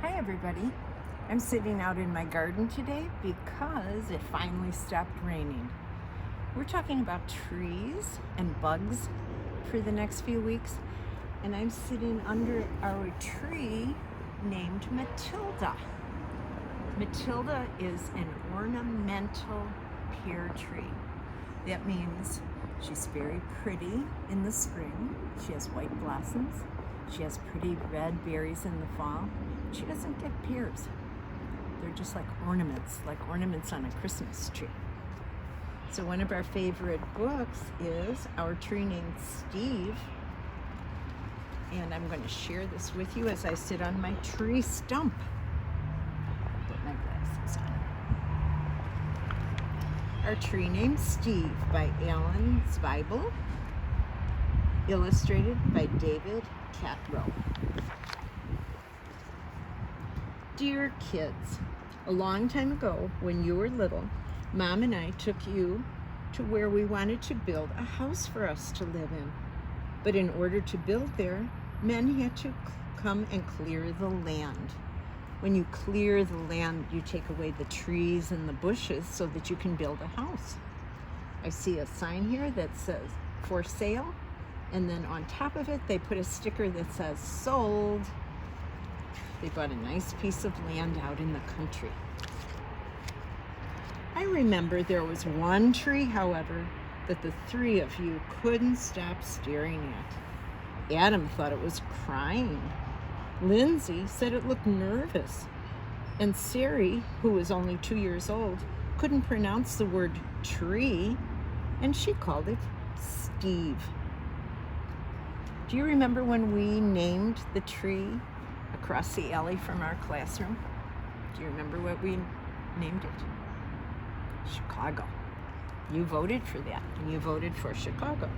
Hi everybody. I'm sitting out in my garden today because it finally stopped raining. We're talking about trees and bugs for the next few weeks, and I'm sitting under our tree named Matilda. Matilda is an ornamental pear tree. That means she's very pretty in the spring. She has white blossoms. She has pretty red berries in the fall. She doesn't get pears. They're just like ornaments on a Christmas tree. So one of our favorite books is Our Tree Named Steve. And I'm going to share this with you as I sit on my tree stump. Put my glasses on. Our Tree Named Steve by Alan Zweibel. Illustrated by David Catrow. Dear kids, a long time ago when you were little, Mom and I took you to where we wanted to build a house for us to live in. But in order to build there, men had to come and clear the land. When you clear the land, you take away the trees and the bushes so that you can build a house. I see a sign here that says for sale, and then on top of it they put a sticker that says sold. They bought a nice piece of land out in the country. I remember there was one tree, however, that the three of you couldn't stop staring at. Adam thought it was crying. Lindsay said it looked nervous. And Sari, who was only 2 years old, couldn't pronounce the word tree, and she called it Steve. Do you remember when we named the tree across the alley from our classroom? Do you remember what we named it? Chicago. You voted for that, and you voted for Chicago.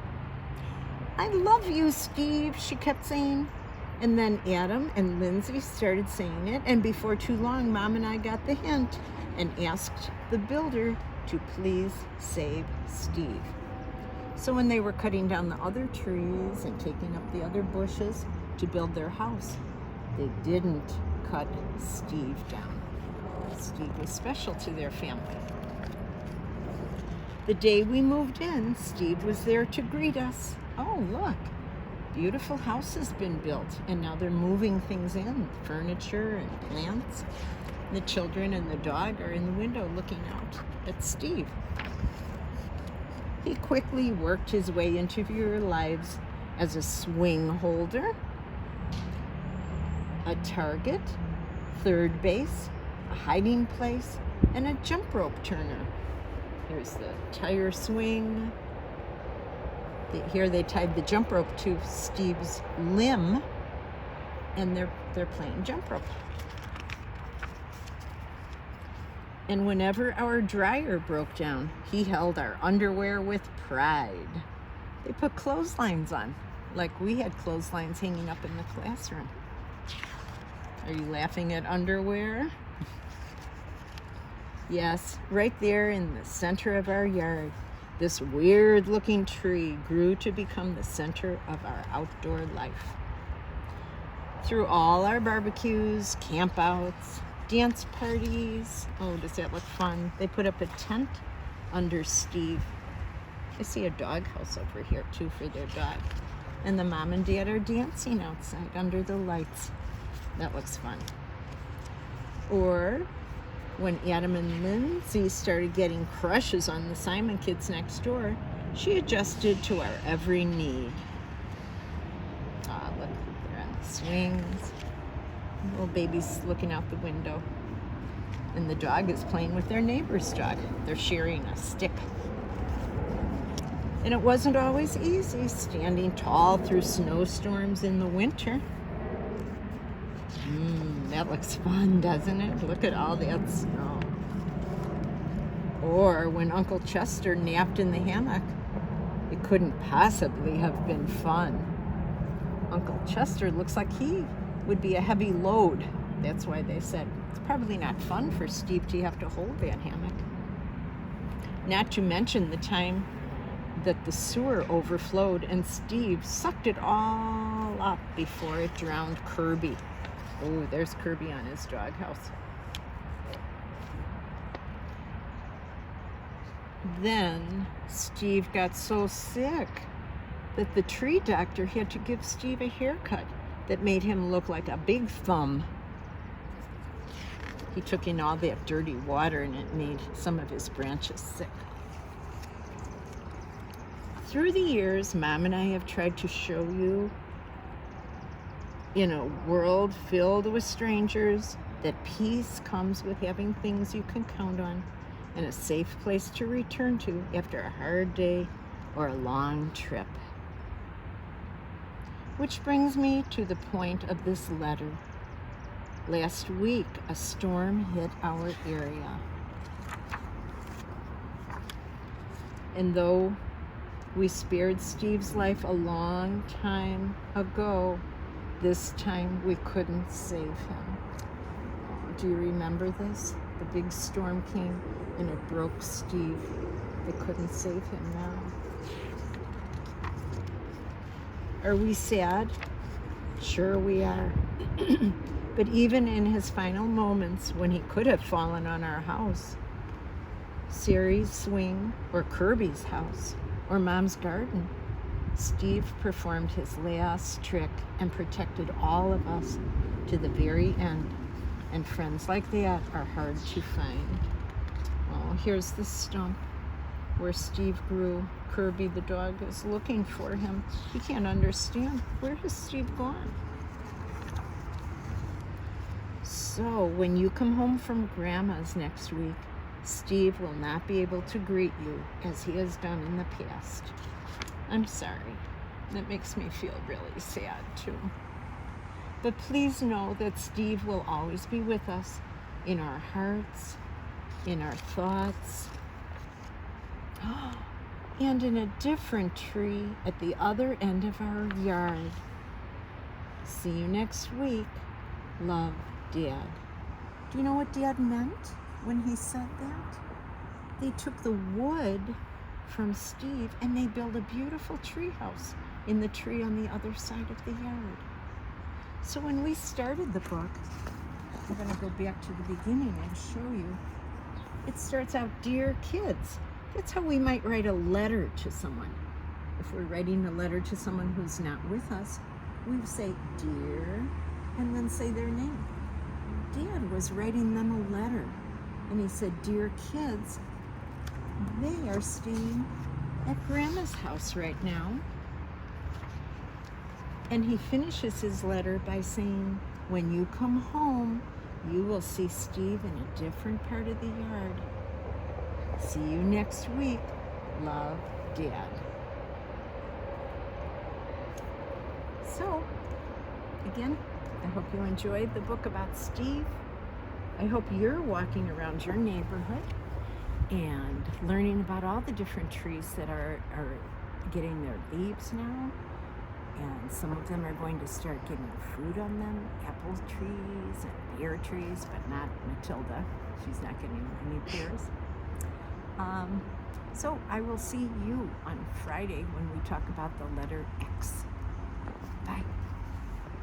I love you, Steve, she kept saying. And then Adam and Lindsay started saying it, and before too long, Mom and I got the hint and asked the builder to please save Steve. So when they were cutting down the other trees and taking up the other bushes to build their house, they didn't cut Steve down. Steve was special to their family. The day we moved in, Steve was there to greet us. Oh, look, beautiful house has been built, and now they're moving things in, furniture and plants. The children and the dog are in the window looking out at Steve. He quickly worked his way into your lives as a swing holder, a target, third base, a hiding place, and a jump rope turner. Here's the tire swing. Here they tied the jump rope to Steve's limb, and they're playing jump rope. And whenever our dryer broke down, he held our underwear with pride. They put clotheslines on, like we had clotheslines hanging up in the classroom. Are you laughing at underwear? Yes, right there in the center of our yard, this weird-looking tree grew to become the center of our outdoor life. Through all our barbecues, campouts, dance parties, oh, does that look fun? They put up a tent under Steve. I see a doghouse over here, too, for their dog. And the mom and dad are dancing outside under the lights. That looks fun. Or when Adam and Lindsay started getting crushes on the Simon kids next door, she adjusted to our every need. Ah, look, they're on the swings. Little baby's looking out the window. And the dog is playing with their neighbor's dog. They're sharing a stick. And it wasn't always easy standing tall through snowstorms in the winter. That looks fun, doesn't it? Look at all that snow. Or when Uncle Chester napped in the hammock, it couldn't possibly have been fun. Uncle Chester looks like he would be a heavy load. That's why they said it's probably not fun for Steve to have to hold that hammock. Not to mention the time that the sewer overflowed and Steve sucked it all up before it drowned Kirby. Oh, there's Kirby on his doghouse. Then Steve got so sick that the tree doctor had to give Steve a haircut that made him look like a big thumb. He took in all that dirty water and it made some of his branches sick. Through the years, Mom and I have tried to show you, in a world filled with strangers, that peace comes with having things you can count on and a safe place to return to after a hard day or a long trip. Which brings me to the point of this letter. Last week, a storm hit our area. And though we spared Steve's life a long time ago, this time we couldn't save him. Do you remember this? The big storm came and it broke Steve. They couldn't save him now. Are we sad? Sure we are. But even in his final moments, when he could have fallen on our house, Sari's swing, or Kirby's house, or Mom's garden, Steve performed his last trick and protected all of us to the very end. And friends like that are hard to find. Oh, here's the stump where Steve grew. Kirby the dog is looking for him. He can't understand. Where has Steve gone? So when you come home from Grandma's next week, Steve will not be able to greet you as he has done in the past. I'm sorry. That makes me feel really sad too. But please know that Steve will always be with us in our hearts, in our thoughts, and in a different tree at the other end of our yard. See you next week. Love, Dad. Do you know what Dad meant when he said that? They took the wood from Steve and they built a beautiful tree house in the tree on the other side of the yard. So when we started the book, I'm going to go back to the beginning and show you. It starts out, Dear Kids. That's how we might write a letter to someone. If we're writing a letter to someone who's not with us, we would say, Dear, and then say their name. Dad was writing them a letter, and he said, Dear kids, they are staying at Grandma's house right now. And he finishes his letter by saying, when you come home, you will see Steve in a different part of the yard. See you next week. Love, Dad. So, again, I hope you enjoyed the book about Steve. I hope you're walking around your neighborhood and learning about all the different trees that are getting their leaves now. And some of them are going to start getting fruit on them, apple trees and pear trees, but not Matilda. She's not getting any pears. So I will see you on Friday when we talk about the letter X.